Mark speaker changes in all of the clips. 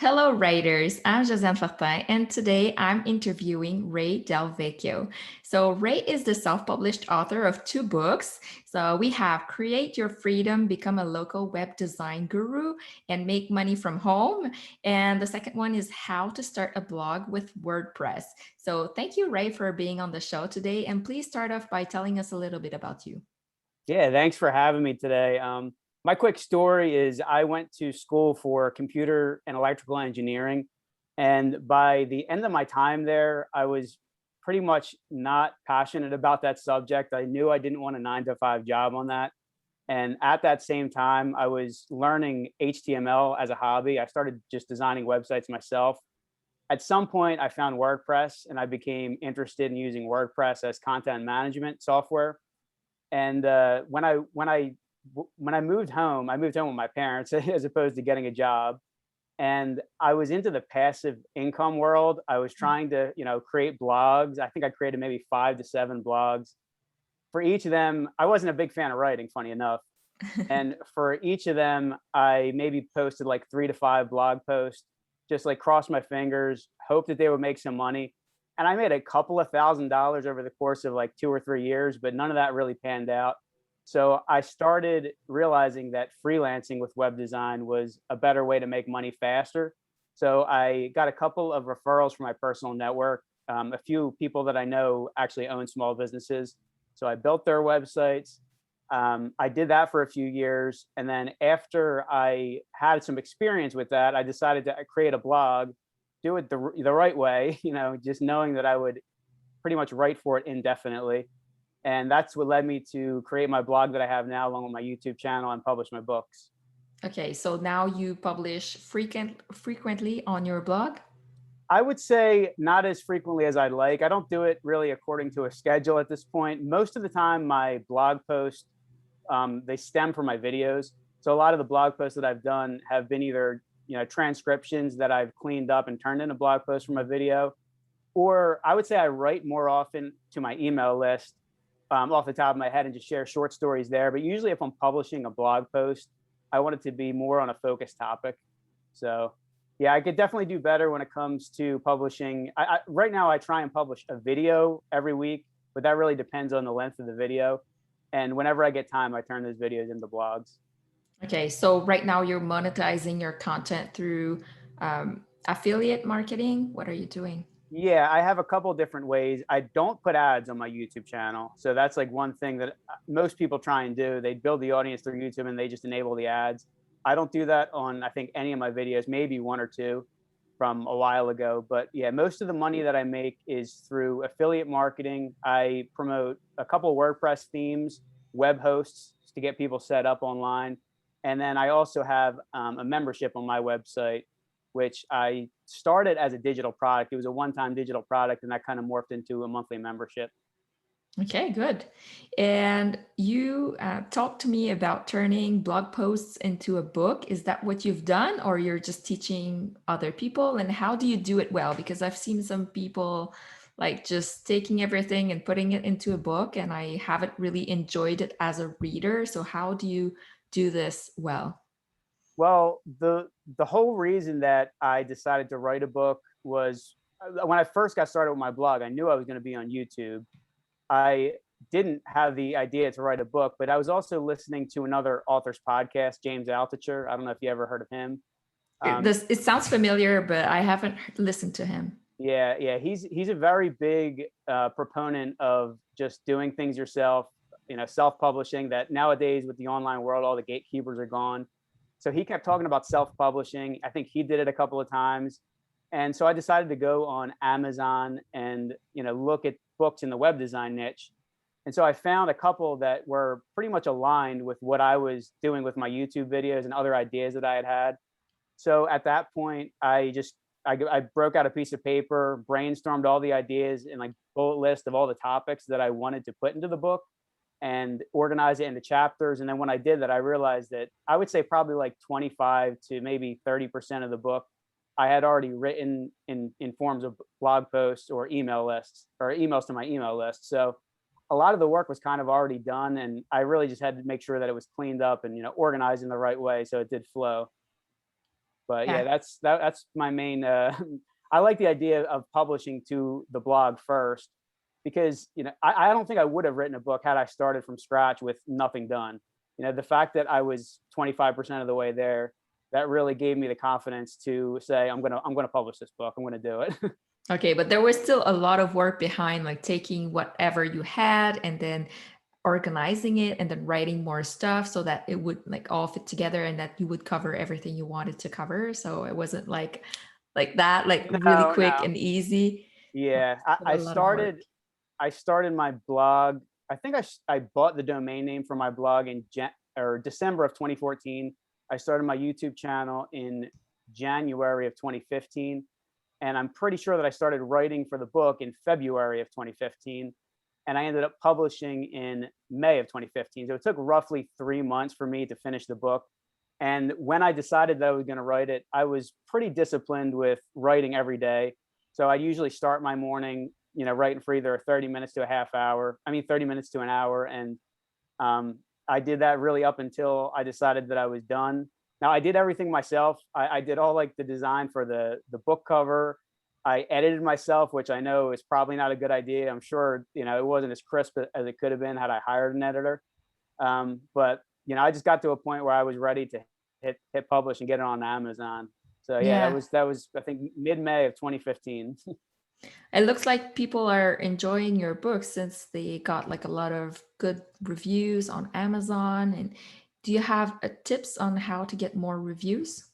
Speaker 1: Hello, writers. I'm Josiane Fortin, and today I'm interviewing Ray Delvecchio. So, Ray is the self published author of two books. So, we have Create Your Freedom, Become a Local Web Design Guru, and Make Money from Home. And the second one is How to Start a Blog with WordPress. So, thank you, Ray, for being on the show today. And please start off by telling us a little bit about you.
Speaker 2: Yeah, thanks for having me today. My quick story is I went to school for computer and electrical engineering. And by the end of my time there, I was pretty much not passionate about that subject. I knew I didn't want a 9 to 5 job on that. And at that same time, I was learning HTML as a hobby. I started just designing websites myself. At some point, I found WordPress and I became interested in using WordPress as content management software. And when I moved home, I moved home with my parents as opposed to getting a job. And I was into the passive income world. I was trying to, create blogs. I think I created maybe 5 to 7 blogs. For each of them, I wasn't a big fan of writing, funny enough. And for each of them, I maybe posted like 3 to 5 blog posts, just like crossed my fingers, hope that they would make some money. And I made a couple of $1,000s over the course of like 2 or 3 years, but none of that really panned out. So I started realizing that freelancing with web design was a better way to make money faster. So I got a couple of referrals from my personal network. A few people that I know actually own small businesses. So I built their websites. I did that for a few years. And then after I had some experience with that, I decided to create a blog, do it the right way, just knowing that I would pretty much write for it indefinitely. And that's what led me to create my blog that I have now, along with my YouTube channel, and publish my books.
Speaker 1: Okay, so now you publish frequently on your blog?
Speaker 2: I would say not as frequently as I'd like. I don't do it really according to a schedule at this point. Most of the time, my blog posts, they stem from my videos. So a lot of the blog posts that I've done have been either transcriptions that I've cleaned up and turned into blog posts from a video, or I would say I write more often to my email list off the top of my head and just share short stories there. But usually if I'm publishing a blog post, I want it to be more on a focused topic. So yeah, I could definitely do better when it comes to publishing. Right now I try and publish a video every week, but that really depends on the length of the video. And whenever I get time, I turn those videos into blogs.
Speaker 1: Okay, so right now you're monetizing your content through affiliate marketing. What are you doing?
Speaker 2: Yeah, I have a couple different ways. I don't put ads on my YouTube channel. So that's like one thing that most people try and do. They build the audience through YouTube and they just enable the ads. I don't do that on, I think, any of my videos, maybe one or two from a while ago. But yeah, most of the money that I make is through affiliate marketing. I promote a couple of WordPress themes, web hosts to get people set up online. And then I also have a membership on my website, which I started as a digital product. It was a one-time digital product, and that kind of morphed into a monthly membership.
Speaker 1: Okay, good. And you talked to me about turning blog posts into a book. Is that what you've done, or you're just teaching other people? And how do you do it well? Because I've seen some people like just taking everything and putting it into a book, and I haven't really enjoyed it as a reader. So how do you do this well?
Speaker 2: Well, the whole reason that I decided to write a book was when I first got started with my blog, I knew I was going to be on YouTube. I didn't have the idea to write a book, but I was also listening to another author's podcast, James Altucher. I don't know if you ever heard of him.
Speaker 1: It sounds familiar, but I haven't listened to him.
Speaker 2: Yeah, he's a very big proponent of just doing things yourself, self-publishing. That nowadays with the online world, all the gatekeepers are gone. So he kept talking about self-publishing. I think he did it a couple of times. And so I decided to go on Amazon and, look at books in the web design niche. And so I found a couple that were pretty much aligned with what I was doing with my YouTube videos and other ideas that I had had. So at that point, I broke out a piece of paper, brainstormed all the ideas and like bullet list of all the topics that I wanted to put into the book, and organize it into chapters. And then when I did that, I realized that I would say probably like 25 to maybe 30% of the book I had already written in forms of blog posts or email lists or emails to my email list. So a lot of the work was kind of already done, and I really just had to make sure that it was cleaned up and organized in the right way so it did flow. But yeah,
Speaker 1: Yeah.
Speaker 2: that's my main. I like the idea of publishing to the blog first because I don't think I would have written a book had I started from scratch with nothing done. The fact that I was 25% of the way there, that really gave me the confidence to say I'm gonna publish this book. I'm gonna do it.
Speaker 1: Okay, but there was still a lot of work behind, like taking whatever you had and then organizing it and then writing more stuff so that it would like all fit together and that you would cover everything you wanted to cover. So it wasn't like that, like really
Speaker 2: No,
Speaker 1: quick
Speaker 2: no.
Speaker 1: and easy.
Speaker 2: Yeah,
Speaker 1: A lot of work.
Speaker 2: I started my blog. I think I bought the domain name for my blog in December of 2014. I started my YouTube channel in January of 2015, and I'm pretty sure that I started writing for the book in February of 2015, and I ended up publishing in May of 2015. So it took roughly 3 months for me to finish the book. And when I decided that I was going to write it, I was pretty disciplined with writing every day. So I usually start my morning, writing for either 30 minutes to a half hour. I mean, 30 minutes to an hour. And I did that really up until I decided that I was done. Now I did everything myself. I did all like the design for the book cover. I edited myself, which I know is probably not a good idea. I'm sure, it wasn't as crisp as it could have been had I hired an editor. But I just got to a point where I was ready to hit publish and get it on Amazon. So yeah, that
Speaker 1: Yeah.
Speaker 2: was that was I think mid-May of 2015.
Speaker 1: It looks like people are enjoying your book since they got like a lot of good reviews on Amazon. And do you have tips on how to get more reviews?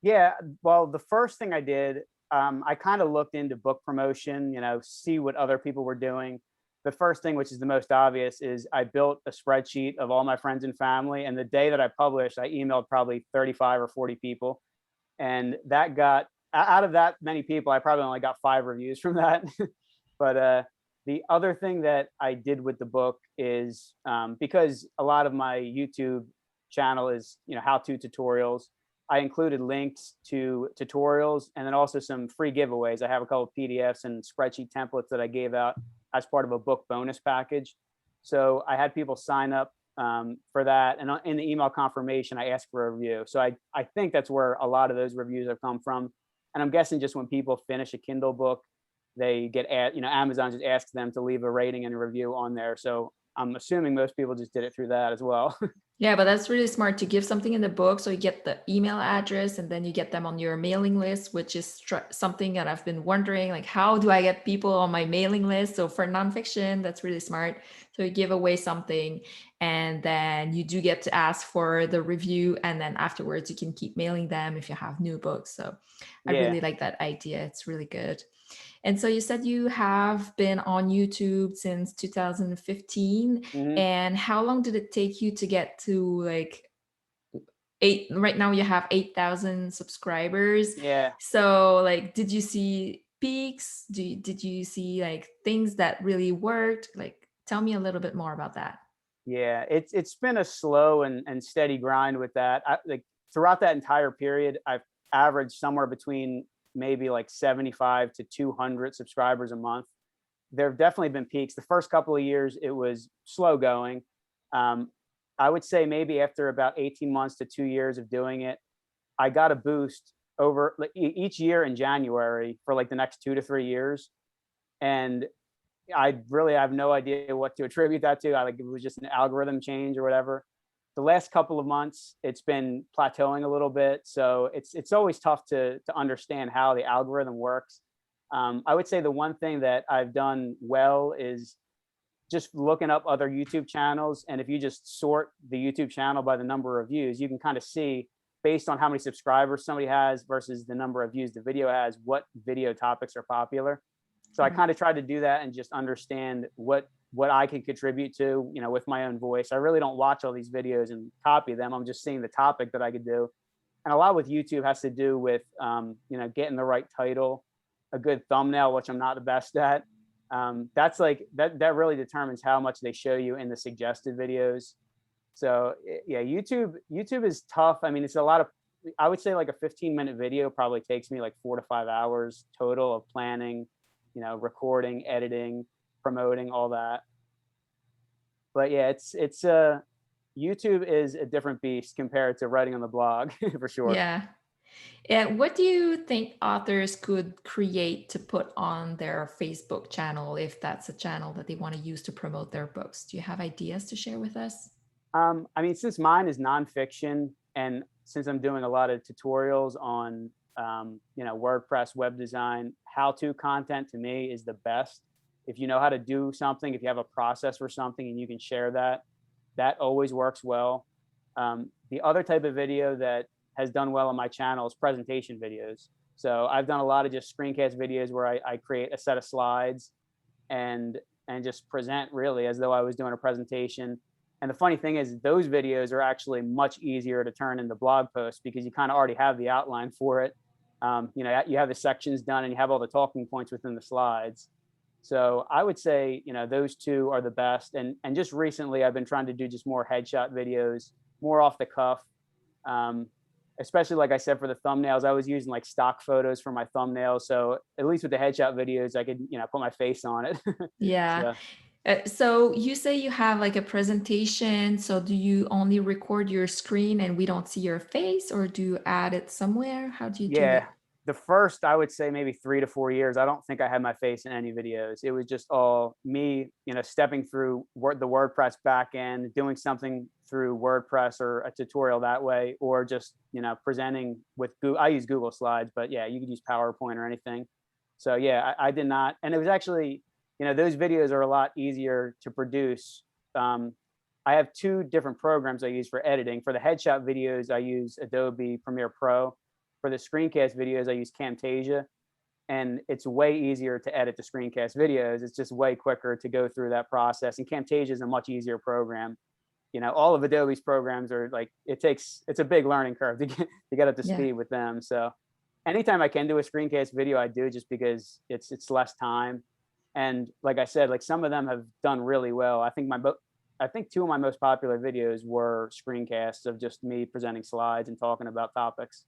Speaker 2: Yeah, well, the first thing I did, I kind of looked into book promotion, see what other people were doing. The first thing, which is the most obvious, is I built a spreadsheet of all my friends and family. And the day that I published, I emailed probably 35 or 40 people. And that got out of that many people, I probably only got 5 reviews from that. But the other thing that I did with the book is because a lot of my YouTube channel is how-to tutorials. I included links to tutorials and then also some free giveaways. I have a couple of PDFs and spreadsheet templates that I gave out as part of a book bonus package. So I had people sign up for that, and in the email confirmation, I asked for a review. So I think that's where a lot of those reviews have come from. And I'm guessing just when people finish a Kindle book, they get Amazon just asks them to leave a rating and a review on there. So I'm assuming most people just did it through that as well.
Speaker 1: Yeah, but that's really smart to give something in the book. So you get the email address and then you get them on your mailing list, which is something that I've been wondering, like, how do I get people on my mailing list? So for nonfiction, that's really smart. So you give away something and then you do get to ask for the review. And then afterwards, you can keep mailing them if you have new books. So I
Speaker 2: Yeah.
Speaker 1: really like that idea. It's really good. And so you said you have been on YouTube since 2015.
Speaker 2: Hmm.
Speaker 1: And how long did it take you to get to like eight? Right now you have 8,000 subscribers.
Speaker 2: Yeah.
Speaker 1: So like, did you see peaks? Did you see like things that really worked? Like, tell me a little bit more about that.
Speaker 2: Yeah, it's been a slow and steady grind with that. Like throughout that entire period, I've averaged somewhere between maybe like 75 to 200 subscribers a month. There have definitely been peaks. The first couple of years, it was slow going. Um, I would say maybe after about 18 months to 2 years of doing it, I got a boost over like, each year in January for like the next 2 to 3 years. And I really have no idea what to attribute that to. I like it was just an algorithm change or whatever. The last couple of months, it's been plateauing a little bit, so it's always tough to understand how the algorithm works. I would say the one thing that I've done well is just looking up other YouTube channels, and if you just sort the YouTube channel by the number of views, you can kind of see based on how many subscribers somebody has versus the number of views the video has, what video topics are popular. So I
Speaker 1: Right.
Speaker 2: kind of tried to do that and just understand what I can contribute to, with my own voice. I really don't watch all these videos and copy them. I'm just seeing the topic that I could do. And a lot with YouTube has to do with, getting the right title, a good thumbnail, which I'm not the best at. That's like that really determines how much they show you in the suggested videos. So yeah, YouTube is tough. I mean, it's a lot of, I would say like a 15-minute video probably takes me like 4 to 5 hours total of planning, recording, editing, promoting, all that. But yeah, it's YouTube is a different beast compared to writing on the blog for sure.
Speaker 1: Yeah. And what do you think authors could create to put on their Facebook channel if that's a channel that they want to use to promote their books? Do you have ideas to share with us?
Speaker 2: I mean, since mine is nonfiction, and since I'm doing a lot of tutorials on, WordPress, web design, how-to content to me is the best. If you know how to do something, if you have a process for something and you can share that, that always works well. The other type of video that has done well on my channel is presentation videos. So I've done a lot of just screencast videos where I create a set of slides and just present really as though I was doing a presentation. And the funny thing is those videos are actually much easier to turn into blog posts because you kind of already have the outline for it. You have the sections done and you have all the talking points within the slides. So I would say, those two are the best. And just recently I've been trying to do just more headshot videos, more off the cuff. Um, Especially like I said, for the thumbnails, I was using like stock photos for my thumbnails. So at least with the headshot videos, I could, put my face on it.
Speaker 1: Yeah.
Speaker 2: So
Speaker 1: So you say you have like a presentation. So do you only record your screen and we don't see your face, or do you add it somewhere? How do you do it?
Speaker 2: yeah, the first, I would say maybe 3 to 4 years, I don't think I had my face in any videos. It was just all me, stepping through the WordPress backend, doing something through WordPress or a tutorial that way, or just, presenting with Google. I use Google Slides, but yeah, you could use PowerPoint or anything. So yeah, I did not. And it was actually, those videos are a lot easier to produce. Um, I have two different programs I use for editing. For the headshot videos, I use Adobe Premiere Pro. For the screencast videos, I use Camtasia, and it's way easier to edit the screencast videos. It's just way quicker to go through that process. And Camtasia is a much easier program. All of Adobe's programs are like, it's a big learning curve to get up to
Speaker 1: Yeah.
Speaker 2: speed with them. So anytime I can do a screencast video, I do, just because it's less time. And like I said, like some of them have done really well. I think two of my most popular videos were screencasts of just me presenting slides and talking about topics.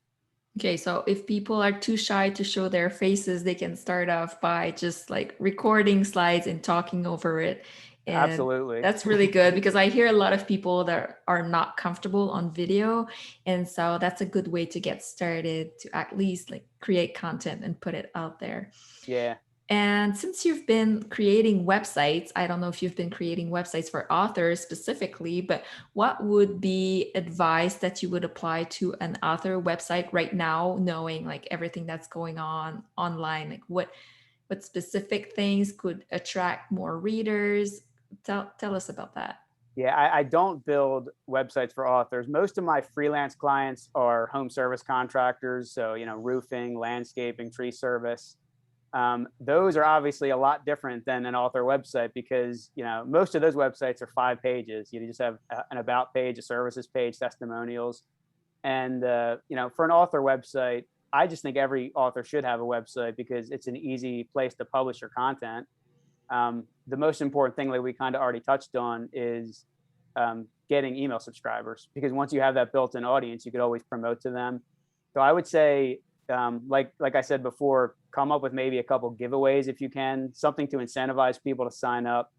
Speaker 1: Okay, so if people are too shy to show their faces, they can start off by just like recording slides and talking over it. And
Speaker 2: Absolutely.
Speaker 1: that's really good because I hear a lot of people that are not comfortable on video. And so that's a good way to get started to at least like create content and put it out there.
Speaker 2: Yeah.
Speaker 1: And since you've been creating websites, I don't know if you've been creating websites for authors specifically, but what would be advice that you would apply to an author website right now, knowing like everything that's going on online? Like what specific things could attract more readers? Tell us about that.
Speaker 2: Yeah, I don't build websites for authors. Most of my freelance clients are home service contractors. So, roofing, landscaping, tree service. Those are obviously a lot different than an author website because, most of those websites are 5 pages. You just have an about page, a services page, testimonials. And, for an author website, I just think every author should have a website because it's an easy place to publish your content. The most important thing that we kind of already touched on is getting email subscribers, because once you have that built-in audience, you could always promote to them. So I would say, like I said before, come up with maybe a couple giveaways if you can, something to incentivize people to sign up.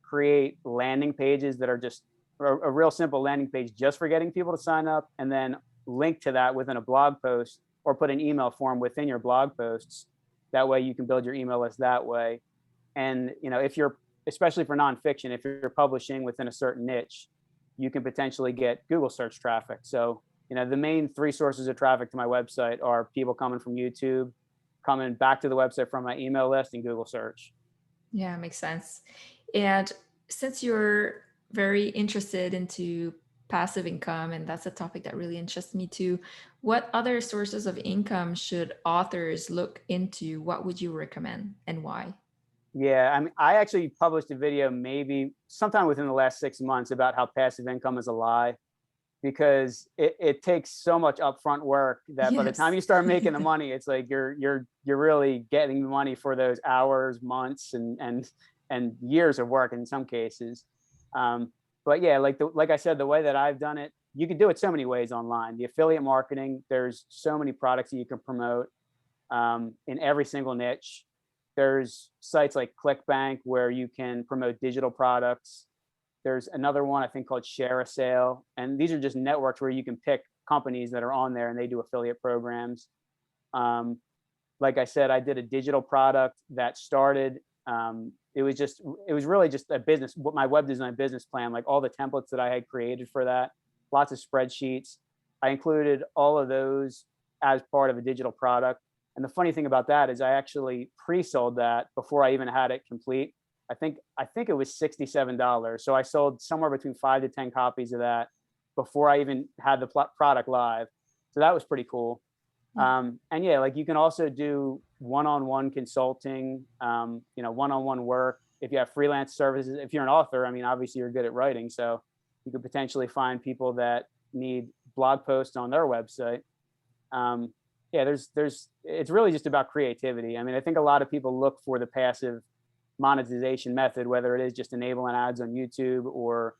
Speaker 2: Create landing pages that are just a real simple landing page just for getting people to sign up, and then link to that within a blog post or put an email form within your blog posts. That way you can build your email list that way. And if you're, especially for nonfiction, if you're publishing within a certain niche, you can potentially get Google search traffic. So the main three sources of traffic to my website are people coming from YouTube, coming back to the website from my email list, and Google search.
Speaker 1: Yeah, makes sense. And since you're very interested into passive income, and that's a topic that really interests me too, what other sources of income should authors look into? What would you recommend and why?
Speaker 2: Yeah, I mean, I actually published a video maybe sometime within the last 6 months about how passive income is a lie, because it takes so much upfront work that by the time
Speaker 1: Yes.
Speaker 2: you start making the money, it's like you're really getting the money for those hours, months, and years of work in some cases. Um, but yeah, like I said, the way that I've done it, you can do it so many ways online. The affiliate marketing, there's so many products that you can promote in every single niche. There's sites like ClickBank where you can promote digital products. There's another one I think called Share a Sale, and these are just networks where you can pick companies that are on there, and they do affiliate programs. Um, like I said, I did a digital product that started. It was really just a business, what my web design business plan, like all the templates that I had created for that, lots of spreadsheets. I included all of those as part of a digital product. And the funny thing about that is I actually pre-sold that before I even had it complete. I think it was $67. So I sold somewhere between 5 to 10 copies of that before I even had the product live. So that was pretty cool. And yeah, like you can also do one-on-one consulting, one-on-one work. If you have freelance services, if you're an author, I mean, obviously you're good at writing, so you could potentially find people that need blog posts on their website. Yeah, it's really just about creativity. I mean, I think a lot of people look for the passive monetization method, whether it is just enabling ads on YouTube, or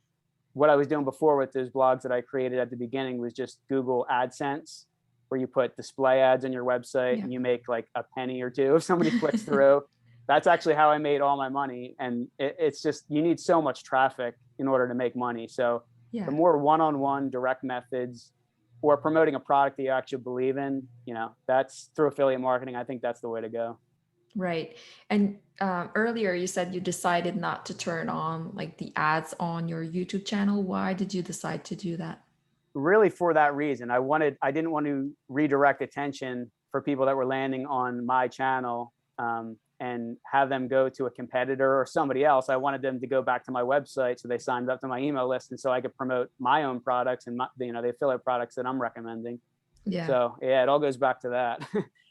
Speaker 2: what I was doing before with those blogs that I created at the beginning was just Google AdSense, where you put display ads on your website and you make like a penny or two if somebody clicks through. That's actually how I made all my money. And it's just, you need so much traffic in order to make money. So the more one-on-one direct methods, or promoting a product that you actually believe in, that's through affiliate marketing. I think that's the way to go.
Speaker 1: Right. And earlier you said you decided not to turn on like the ads on your YouTube channel. Why did you decide to do that?
Speaker 2: Really for that reason. I didn't want to redirect attention for people that were landing on my channel, and have them go to a competitor or somebody else. I wanted them to go back to my website, so they signed up to my email list, and so I could promote my own products and the affiliate products that I'm recommending.
Speaker 1: Yeah.
Speaker 2: So yeah, it all goes back to that.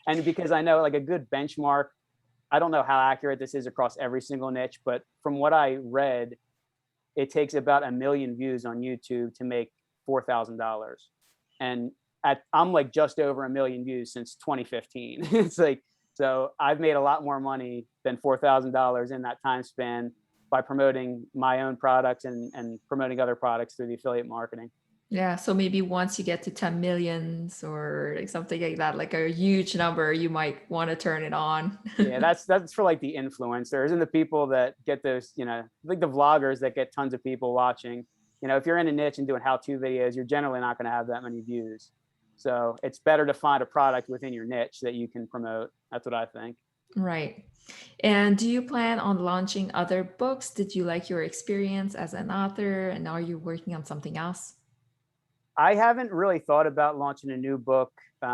Speaker 2: And because I know like a good benchmark, I don't know how accurate this is across every single niche, but from what I read, it takes about 1 million views on YouTube to make $4,000. And I'm like just over 1 million views since 2015. It's like, so I've made a lot more money than $4,000 in that time span by promoting my own products and promoting other products through the affiliate marketing.
Speaker 1: Yeah. So maybe once you get to 10 millions or like something like that, like a huge number, you might want to turn it on.
Speaker 2: Yeah, that's for like the influencers and the people that get those, like the vloggers that get tons of people watching. If you're in a niche and doing how-to videos, you're generally not going to have that many views. So it's better to find a product within your niche that you can promote. That's what I think.
Speaker 1: Right. And do you plan on launching other books? Did you like your experience as an author, and are you working on something else?
Speaker 2: I haven't really thought about launching a new book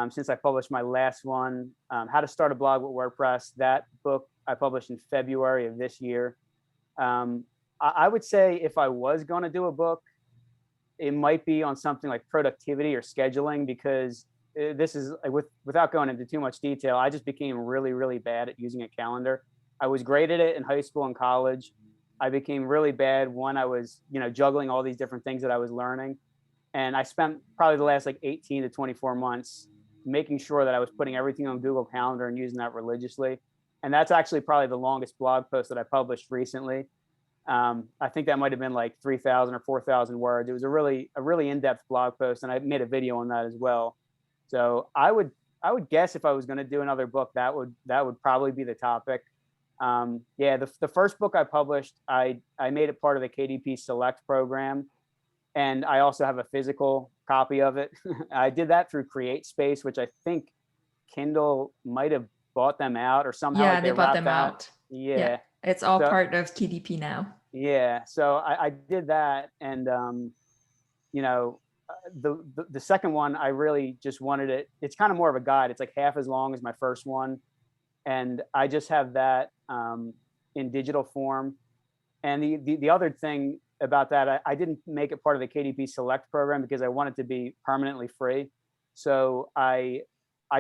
Speaker 2: since I published my last one, How to Start a Blog with WordPress. That book I published in February of this year. I would say if I was going to do a book, it might be on something like productivity or scheduling, because this is without going into too much detail, I just became really, really bad at using a calendar. I was great at it in high school and college. I became really bad when I was, juggling all these different things that I was learning. And I spent probably the last like 18 to 24 months making sure that I was putting everything on Google Calendar and using that religiously. And that's actually probably the longest blog post that I published recently. I think that might have been like 3,000 or 4,000 words. It was a really in-depth blog post, and I made a video on that as well. So I would guess if I was going to do another book, that would probably be the topic. Yeah, the first book I published, I made it part of the KDP Select program, and I also have a physical copy of it. I did that through CreateSpace, which I think Kindle might have bought them out, or somehow
Speaker 1: Yeah,
Speaker 2: like
Speaker 1: they
Speaker 2: they
Speaker 1: bought
Speaker 2: wrapped
Speaker 1: them
Speaker 2: that.
Speaker 1: out.
Speaker 2: Yeah.
Speaker 1: It's all
Speaker 2: So
Speaker 1: part of KDP now.
Speaker 2: yeah, so I did that, and the second one, I really just wanted it. It's kind of more of a guide. It's like half as long as my first one, and I just have that in digital form. And the other thing about that, I didn't make it part of the KDP Select program because I want it to be permanently free. So I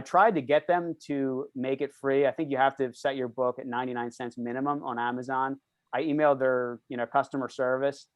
Speaker 2: tried to get them to make it free. I think you have to set your book at 99 cents minimum on Amazon. I emailed their customer service,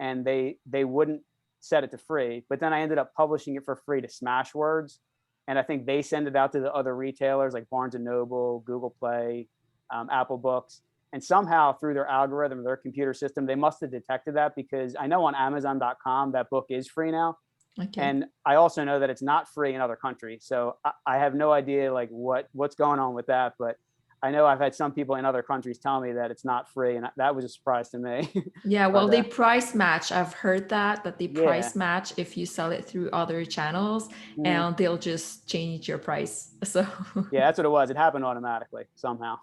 Speaker 2: and they wouldn't set it to free. But then I ended up publishing it for free to Smashwords, and I think they send it out to the other retailers like Barnes and Noble, Google Play, Apple Books. And somehow through their algorithm, their computer system, they must have detected that, because I know on Amazon.com that book is free now.
Speaker 1: Okay.
Speaker 2: And I also know that it's not free in other countries. So I have no idea like what's going on with that. But I know I've had some people in other countries tell me that it's not free, and that was a surprise to me.
Speaker 1: Yeah, well,
Speaker 2: But
Speaker 1: they price match. I've heard that they
Speaker 2: yeah,
Speaker 1: price match if you sell it through other channels,
Speaker 2: mhm.
Speaker 1: and they'll just change your price. So
Speaker 2: Yeah, that's what it was. It happened automatically somehow.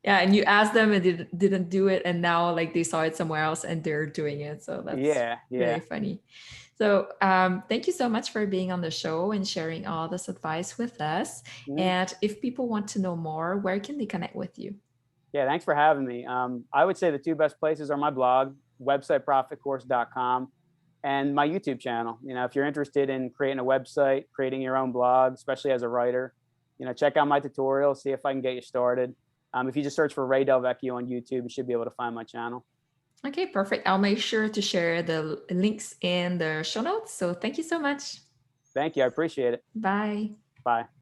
Speaker 1: yeah, and you asked them and they didn't do it, and now like they saw it somewhere else and they're doing it. So that's
Speaker 2: Yeah,
Speaker 1: really
Speaker 2: yeah.
Speaker 1: funny. So thank you so much for being on the show and sharing all this advice with us.
Speaker 2: Mhm.
Speaker 1: And if people want to know more, where can they connect with you?
Speaker 2: Yeah, thanks for having me. I would say the two best places are my blog, websiteprofitcourse.com, and my YouTube channel. If you're interested in creating a website, creating your own blog, especially as a writer, check out my tutorial, see if I can get you started. If you just search for Ray Delvecchio on YouTube, you should be able to find my channel.
Speaker 1: Okay, perfect. I'll make sure to share the links in the show notes. So thank you so much.
Speaker 2: Thank you. I appreciate it.
Speaker 1: Bye.
Speaker 2: Bye.